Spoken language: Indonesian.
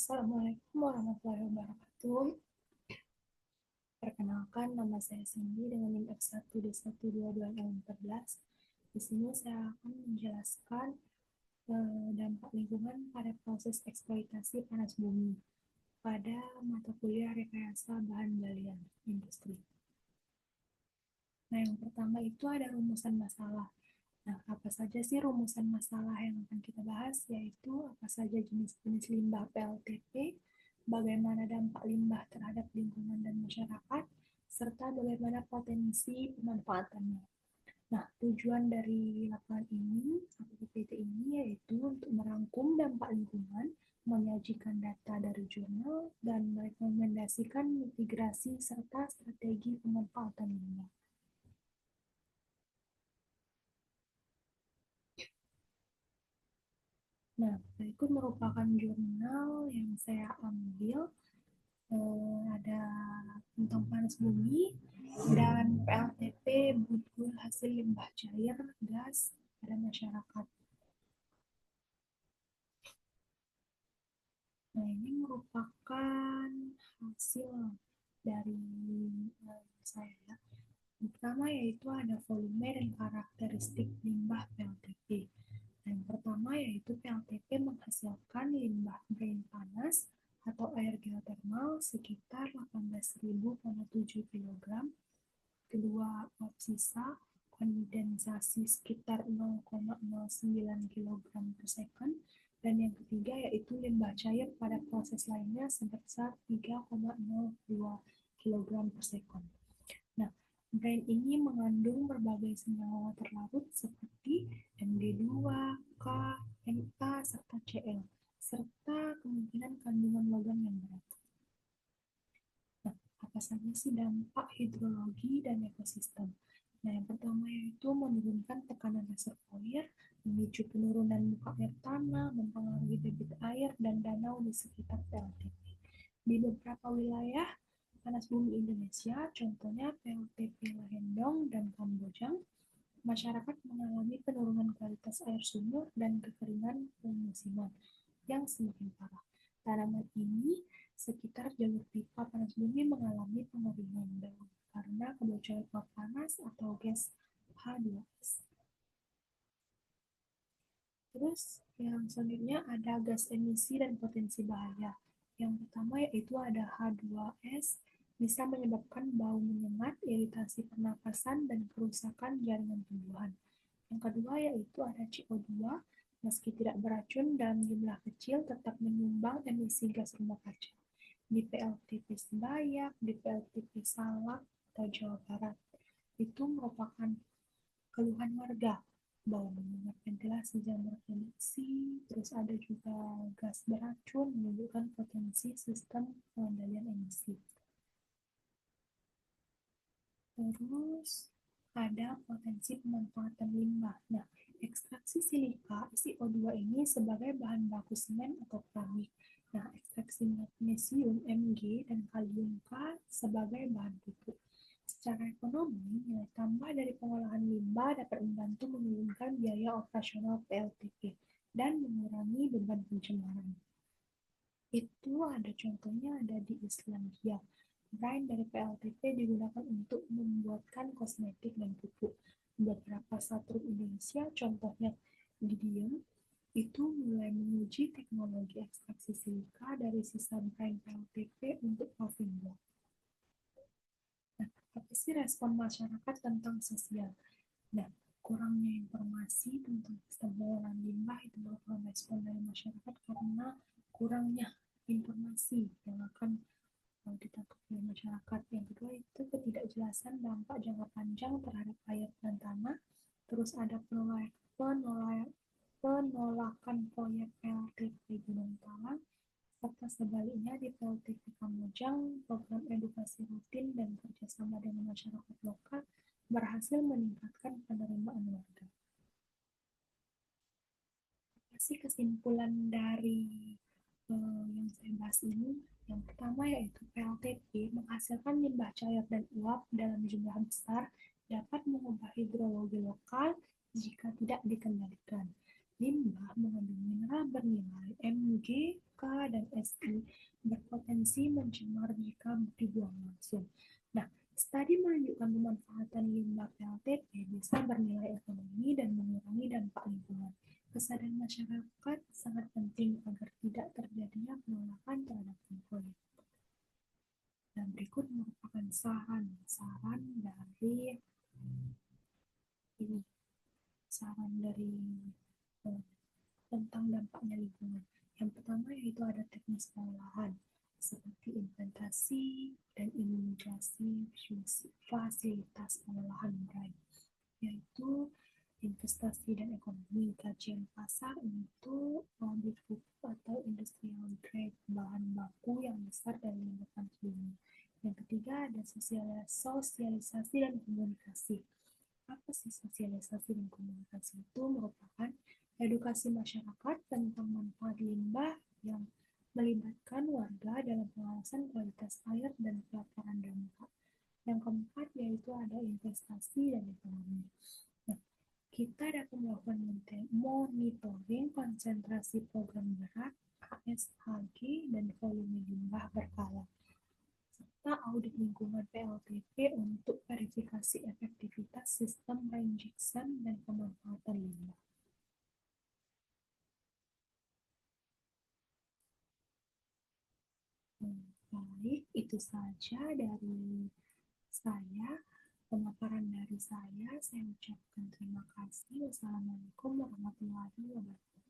Assalamualaikum warahmatullahi wabarakatuh. Perkenalkan, nama saya Cindy dengan NIM F1D122L14. Di sini saya akan menjelaskan dampak lingkungan pada proses eksploitasi panas bumi pada mata kuliah rekayasa bahan galian industri. Nah, yang pertama itu ada rumusan masalah. Nah, apa saja sih rumusan masalah yang akan kita bahas, yaitu apa saja jenis-jenis limbah PLTP, bagaimana dampak limbah terhadap lingkungan dan masyarakat, serta bagaimana potensi pemanfaatannya. Nah, tujuan dari laporan ini, atau PPT ini, yaitu untuk merangkum dampak lingkungan, menyajikan data dari jurnal, dan merekomendasikan mitigasi serta strategi pemanfaatan limbah. Nah, berikut merupakan jurnal yang saya ambil. Ada tentang panas bumi dan PLTP butuh hasil limbah cair gas pada masyarakat. Nah, ini merupakan hasil dari saya. Yang pertama yaitu ada volume dan karakteristik limbah PLTP. Yang pertama yaitu PLTP menghasilkan limbah brain panas atau air geotermal sekitar 18.000,7 kg. Kedua, sisa kondensasi sekitar 0,09 kg per second. Dan yang ketiga yaitu limbah cair pada proses lainnya sebesar 3,02 kg per second. Nah, brand ini mengandung berbagai senyawa terlarut seperti Mg2, K, Na, serta Cl, serta kemungkinan kandungan logam yang berat. Nah, apa saja sih dampak hidrologi dan ekosistem? Nah, yang pertama yaitu menurunkan tekanan reservoir, memicu penurunan muka air tanah, mempengaruhi debit air dan danau di sekitar PLTP. Di beberapa wilayah panas bumi Indonesia, contohnya PLTP Lahendong dan Kamboja, masyarakat mengalami penurunan kualitas air sumur dan kekeringan pemukiman yang semakin parah. Tanaman ini sekitar jalur pipa panas bumi mengalami pengeringan daun karena kebocoran uap panas atau gas H2S. Terus yang selanjutnya ada gas emisi dan potensi bahaya. Yang pertama yaitu ada H2S, bisa menyebabkan bau menyengat, iritasi pernapasan, dan kerusakan jaringan tumbuhan. Yang kedua yaitu ada CO2, meski tidak beracun dalam jumlah kecil tetap menyumbang emisi gas rumah kaca. Di PLTP Sebayak, di PLTP Salak atau Jawa Barat, itu merupakan keluhan warga, bau menyengat ventilasi jamur produksi, terus ada juga gas beracun menunjukkan potensi sistem pengendalian emisi. Terus ada potensi pemanfaatan limbah. Nah, ekstraksi silika SiO2 ini sebagai bahan baku semen atau keramik. Nah, ekstraksi magnesium Mg dan kalium K sebagai bahan pupuk. Secara ekonomi, nilai tambah dari pengolahan limbah dapat membantu menurunkan biaya operasional PLTP dan mengurangi beban pencemaran. Itu ada contohnya ada di Islandia. Brine dari PLTP digunakan untuk membuatkan kosmetik dan pupuk. Beberapa satrum Indonesia, contohnya Gideon, itu mulai menguji teknologi ekstraksi silika dari sisa brine PLTP untuk paving block. Nah, apa sih respon masyarakat tentang sosial? Nah, kurangnya informasi tentang sistem pengolahan limbah itu merupakan respon dari masyarakat karena kurangnya informasi yang akan ditangkap oleh masyarakat. Yang kedua itu ketidakjelasan dampak jangka panjang terhadap air dan tanah. Terus ada penolakan proyek PLTP Gunung Talang, serta sebaliknya di PLTP Kamojang, program edukasi rutin dan kerjasama dengan masyarakat lokal berhasil meningkatkan penerimaan warga. Apa sih kesimpulan dari yang saya bahas ini? Yang pertama yaitu PLTP menghasilkan limbah cair dan uap dalam jumlah besar dapat mengubah hidrologi lokal jika tidak dikendalikan. Limbah mengandung mineral bernilai Mg, dan SI berpotensi mencemar jika dibuang langsung. Nah, studi menunjukkan pemanfaatan limbah PLTP bisa bernilai ekonomi dan mengurangi dampak lingkungan. Kesadaran masyarakat sangat penting agar tidak terjadinya penolakan terhadap proyek. Dan berikut merupakan saran dari ini, saran dari tentang dampaknya lingkungan. Yang pertama yaitu ada teknis pengolahan seperti implementasi dan imigrasi fasilitas pengolahan berai, yaitu investasi dan ekonomi, kajian pasar untuk produk pupuk atau industrial grade bahan baku yang besar dan melibatkan dunia. Yang ketiga ada sosialisasi dan komunikasi. Apa sih sosialisasi dan komunikasi? Itu merupakan edukasi masyarakat tentang manfaat limbah yang melibatkan warga dalam pengawasan kualitas air dan pelaporan dampak. Yang keempat yaitu ada investasi dan ekonomi. Nah, kita dapat melakukan monitoring konsentrasi program berat, KSHG, dan volume limbah berkala, serta audit lingkungan PLTP untuk verifikasi efektivitas sistem reinjection dan pemanfaatan limbah. Baik, itu saja dari saya, pemaparan dari saya. Saya ucapkan terima kasih. Wassalamualaikum warahmatullahi wabarakatuh.